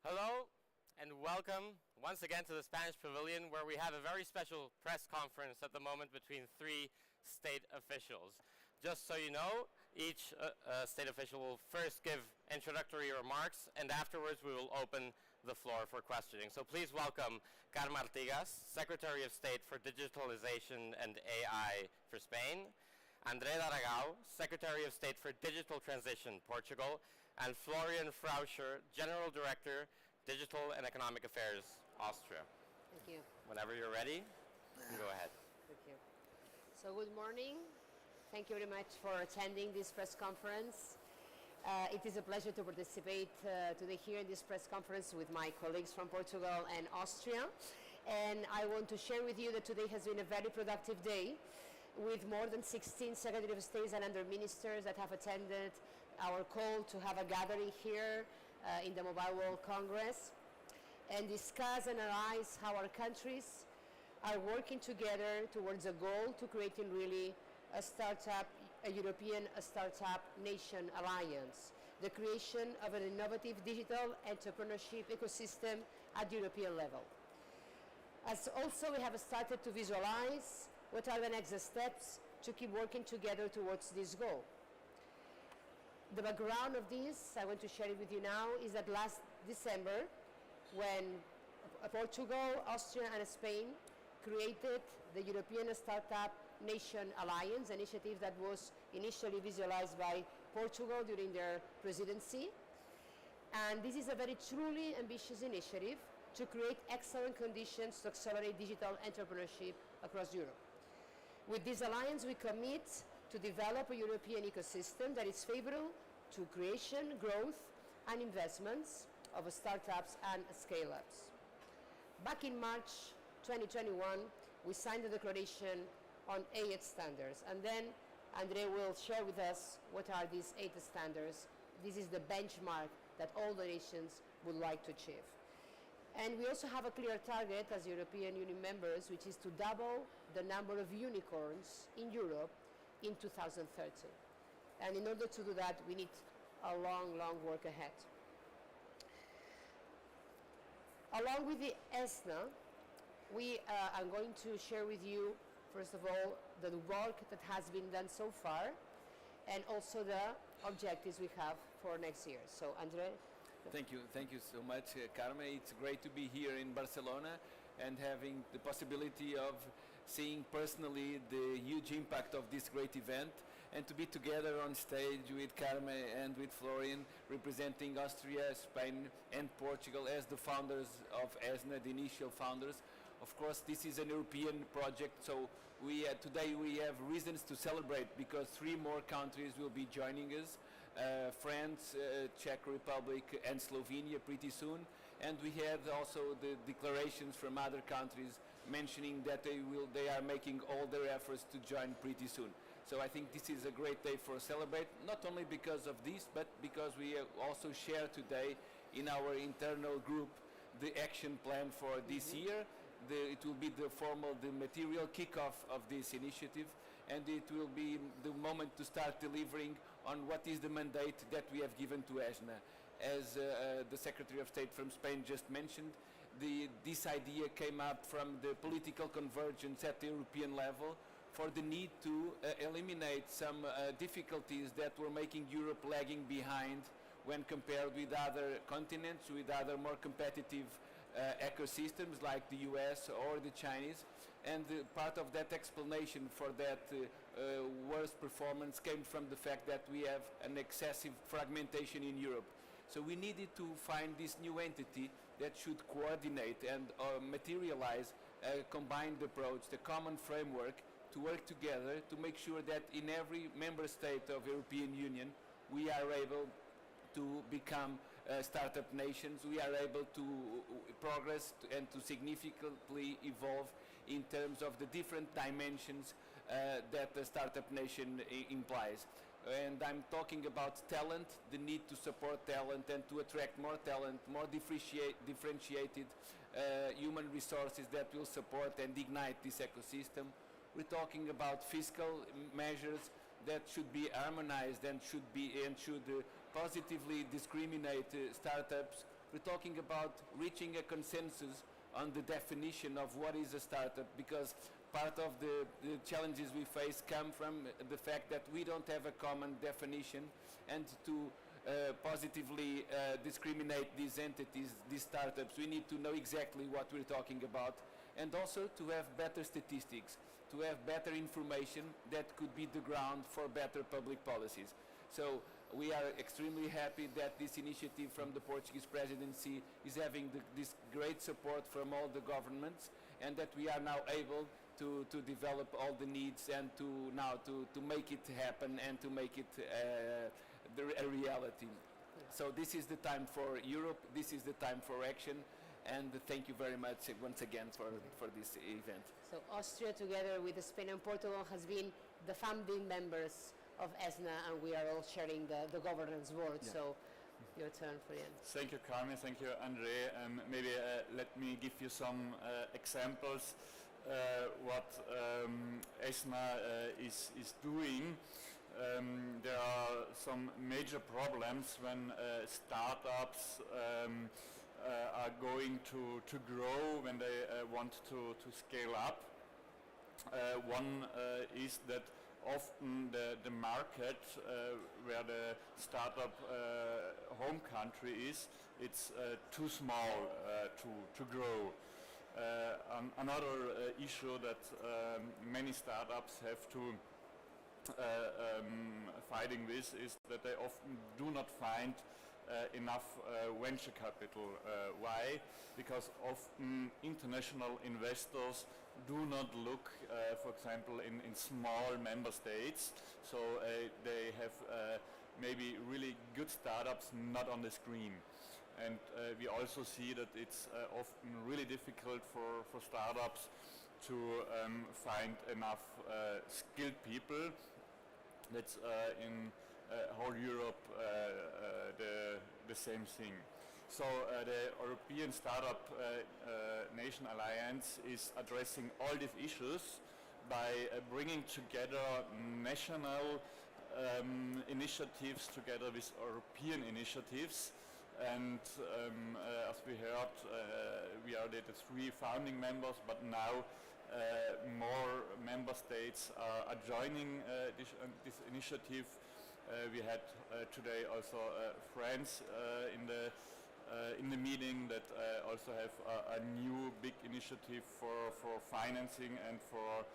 Hello and welcome once again to the Spanish Pavilion, where we have a very special press conference at the moment between three state officials. Just so you know, each state official will first give introductory remarks, and afterwards we will open the floor for questioning. So please welcome Carme Artigas, Secretary of State for Digitalization and AI for Spain, André Daragao, Secretary of State for Digital Transition, Portugal, and Florian Frauscher, General Director, Digital and Economic Affairs, Austria. Thank you. Whenever you're ready, you can go ahead. Thank you. So good morning. Thank you very much for attending this press conference. It is a pleasure to participate today here in this press conference with my colleagues from Portugal and Austria. And I want to share with you that today has been a very productive day, with more than 16 Secretaries of States and under ministers that have attended our call to have a gathering here in the Mobile World Congress and discuss and analyze how our countries are working together towards a goal to creating really a European startup nation alliance, the creation of an innovative digital entrepreneurship ecosystem at European level. As also we have started to visualize what are the next steps to keep working together towards this goal. The background of this, I want to share it with you now, is that last December, when Portugal, Austria, and Spain created the European Startup Nation Alliance initiative that was initially visualized by Portugal during their presidency. And this is a very truly ambitious initiative to create excellent conditions to accelerate digital entrepreneurship across Europe. With this alliance, we commit to develop a European ecosystem that is favorable to creation, growth, and investments of startups and scale-ups. Back in March 2021, we signed the declaration on 8 standards, and then André will share with us what are these 8 standards. This is the benchmark that all the nations would like to achieve. And we also have a clear target as European Union members, which is to double the number of unicorns in Europe in 2030. And in order to do that, we need a long, long work ahead. Along with the ESNA, we are going to share with you, first of all, the work that has been done so far, and also the objectives we have for next year. So, André. Thank you so much, Carme. It's great to be here in Barcelona and having the possibility of seeing personally the huge impact of this great event, and to be together on stage with Carme and with Florian, representing Austria, Spain and Portugal as the founders of ESNA, the initial founders. Of course, this is an European project, so today we have reasons to celebrate because 3 more countries will be joining us, France, Czech Republic and Slovenia pretty soon. And we had also the declarations from other countries mentioning that they are making all their efforts to join pretty soon. So I think this is a great day for celebrate, not only because of this, but because we also share today in our internal group the action plan for this year. It will be the material kickoff of this initiative, and it will be the moment to start delivering on what is the mandate that we have given to ESNA. As the Secretary of State from Spain just mentioned, this idea came up from the political convergence at the European level for the need to eliminate some difficulties that were making Europe lagging behind when compared with other continents, with other more competitive ecosystems like the US or the Chinese. And part of that explanation for that worse performance came from the fact that we have an excessive fragmentation in Europe. So we needed to find this new entity that should coordinate and materialize a combined approach, the common framework, to work together to make sure that in every member state of European Union we are able to become startup nations, we are able to progress and to significantly evolve in terms of the different dimensions that the startup nation implies. And I'm talking about talent, the need to support talent and to attract more talent, more differentiated human resources that will support and ignite this ecosystem. We're talking about fiscal measures that should be harmonized and should positively discriminate startups we're talking about reaching a consensus on the definition of what is a startup, because part of the challenges we face come from the fact that we don't have a common definition, and to positively discriminate these entities, these startups, we need to know exactly what we're talking about, and also to have better statistics, to have better information that could be the ground for better public policies. So we are extremely happy that this initiative from the Portuguese presidency is having this great support from all the governments, and that we are now able to develop all the needs and to make it happen and to make it a reality. So this is the time for Europe, this is the time for action, and thank you very much once again for this event. So Austria, together with Spain and Portugal, has been the founding members of ESNA, and we are all sharing the governance board. Yeah. So your turn for the end. Thank you, Carmen. Thank you, Andre. Maybe let me give you some examples what ESNA is doing. There are some major problems when startups are going to grow, when they want to scale up. One is that often the market where the startup home country is, it's too small to grow. Another issue that many startups have to fighting with is that they often do not find enough venture capital. Why? Because often international investors do not look, for example, in small member states, so they have maybe really good startups not on the screen. And we also see that it's often really difficult for startups to find enough skilled people. That's in whole Europe the same thing. So the European Startup Nation Alliance is addressing all these issues by bringing together national initiatives together with European initiatives. And as we heard, we are the three founding members, but now more member states are joining this initiative. We had today also France in the meeting that also have a new big initiative for financing and for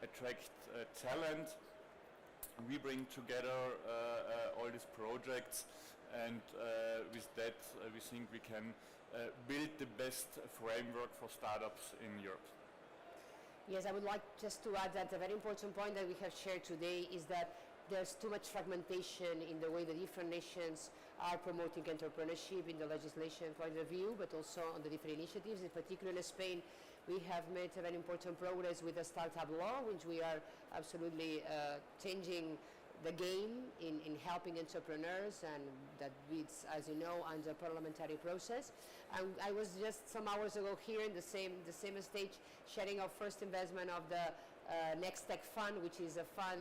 attract talent. We bring together all these projects, and with that we think we can build the best framework for startups in Europe. Yes, I would like just to add that a very important point that we have shared today is that there's too much fragmentation in the way the different nations are promoting entrepreneurship in the legislation point of view, but also on the different initiatives. In particular in Spain, we have made a very important progress with the startup law, which we are absolutely changing the game in helping entrepreneurs, and that it's, as you know, under parliamentary process. And I was just some hours ago here in the same stage sharing our first investment of the Next Tech Fund, which is a fund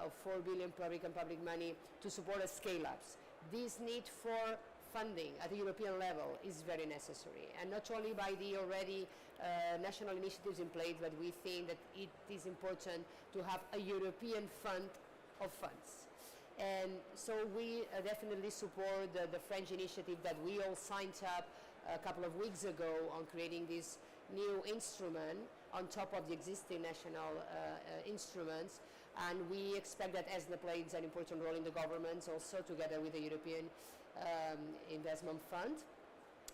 of 4 billion public and public money to support scale-ups. This need for funding at the European level is very necessary, and not only by the already national initiatives in place, but we think that it is important to have a European fund of funds. And so we definitely support the French initiative that we all signed up a couple of weeks ago on creating this new instrument on top of the existing national instruments. And we expect that ESNA plays an important role in the governments, also together with the European Investment Fund.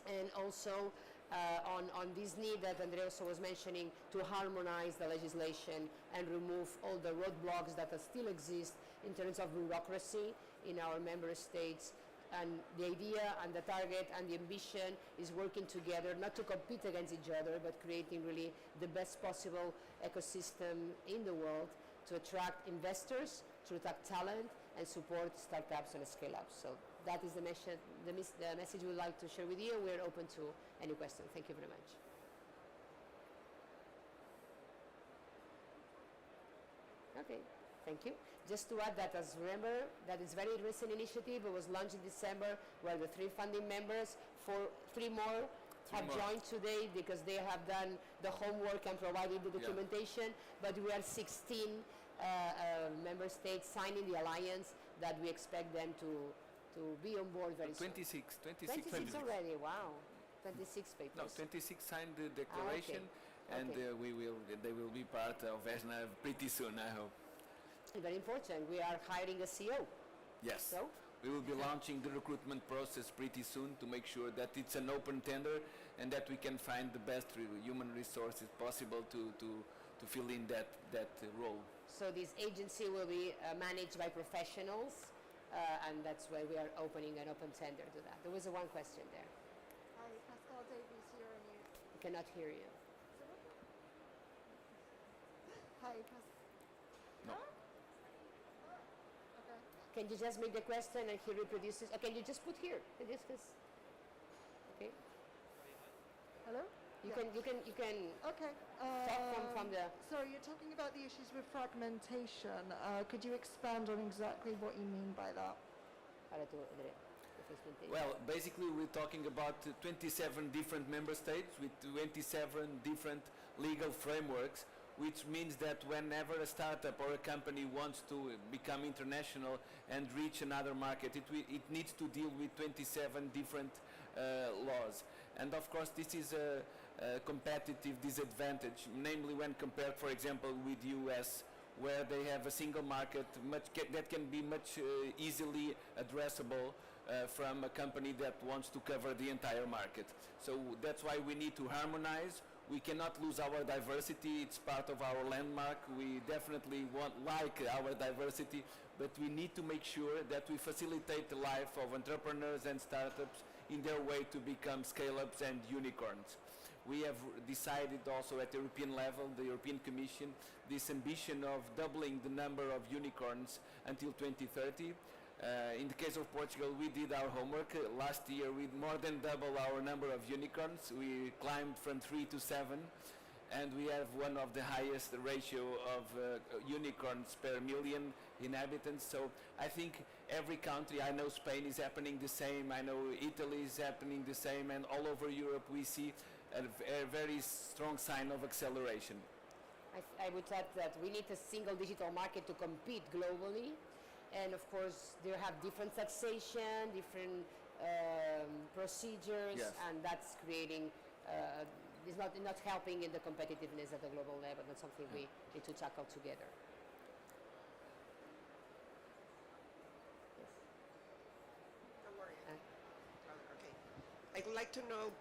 And also on this need that Andrea also was mentioning to harmonize the legislation and remove all the roadblocks that still exist in terms of bureaucracy in our member states. And the idea and the target and the ambition is working together, not to compete against each other, but creating really the best possible ecosystem in the world to attract investors, to attract talent, and support startups and scale-ups. So that is the message we would like to share with you. We're open to any questions. Thank you very much. Okay, thank you. Just to add that, as remember, that is very recent initiative. It was launched in December, where the three funding members three more have more. joined today because they have done the homework and provided the documentation, but we are 16 member states signing the alliance that we expect them to be on board very soon. 26 already, wow. 26 papers. No, 26 signed the declaration, and Okay. they will be part of ESNA pretty soon, I hope. Very important. We are hiring a CEO. Yes. So? We will be launching the recruitment process pretty soon to make sure that it's an open tender and that we can find the best human resources possible to fill in that role. So this agency will be managed by professionals, and that's why we are opening an open tender to that. There was one question there. Hi, Pascal Davies here, and you. I cannot hear you. Hi, Pascal. No. Okay. Can you just make the question and he reproduces? Or can you just put here? Okay. Hello? You Yeah. can Okay. talk from the. So you're talking about the issues with fragmentation. Could you expand on exactly what you mean by that? Para tu representation. Well, basically we're talking about 27 different member states with 27 different legal frameworks, which means that whenever a startup or a company wants to become international and reach another market, it needs to deal with 27 different laws. And of course this is a competitive disadvantage, namely when compared, for example, with US, where they have a single market that can be much easily addressable from a company that wants to cover the entire market. So that's why we need to harmonize. We cannot lose our diversity. It's part of our landmark. We definitely like our diversity, but we need to make sure that we facilitate the life of entrepreneurs and startups in their way to become scale-ups and unicorns. We have decided also at the European level, the European Commission, this ambition of doubling the number of unicorns until 2030. In the case of Portugal, we did our homework. Last year, we more than doubled our number of unicorns. We climbed from 3 to 7, and we have one of the highest ratio of unicorns per million inhabitants. So I think every country, I know Spain is happening the same, I know Italy is happening the same, and all over Europe we see a very strong sign of acceleration. I would add that we need a single digital market to compete globally. And of course, they have different taxation, different procedures, Yes. and that's creating, is not helping in the competitiveness at the global level. That's something we need to tackle together. Yes. Don't worry. Okay. I'd like to know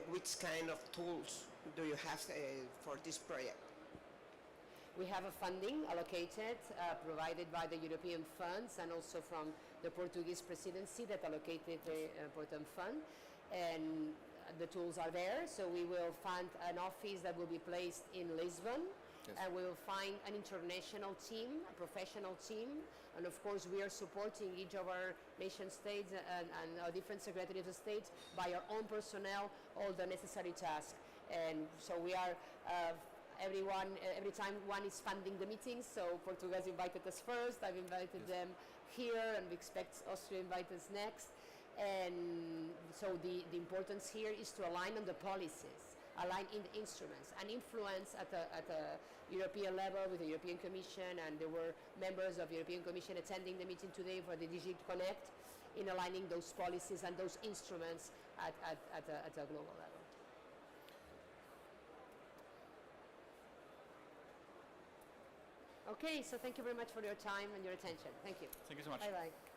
which kind of tools do you have for this project? We have a funding allocated, provided by the European funds and also from the Portuguese presidency that allocated the important fund. And the tools are there, so we will fund an office that will be placed in Lisbon. Yes. And we will find an international team, a professional team, and of course we are supporting each of our nation states and our different secretaries of state by our own personnel, all the necessary tasks. And so we are every time one is funding the meetings, so Portugal has invited us first, I've invited them here, and we expect Austria to invite us next. And so the importance here is to align on the policies, align in the instruments, and influence at a European level with the European Commission, and there were members of the European Commission attending the meeting today for the Digit Connect in aligning those policies and those instruments at a global level. Okay, so thank you very much for your time and your attention. Thank you. Thank you so much. Bye-bye.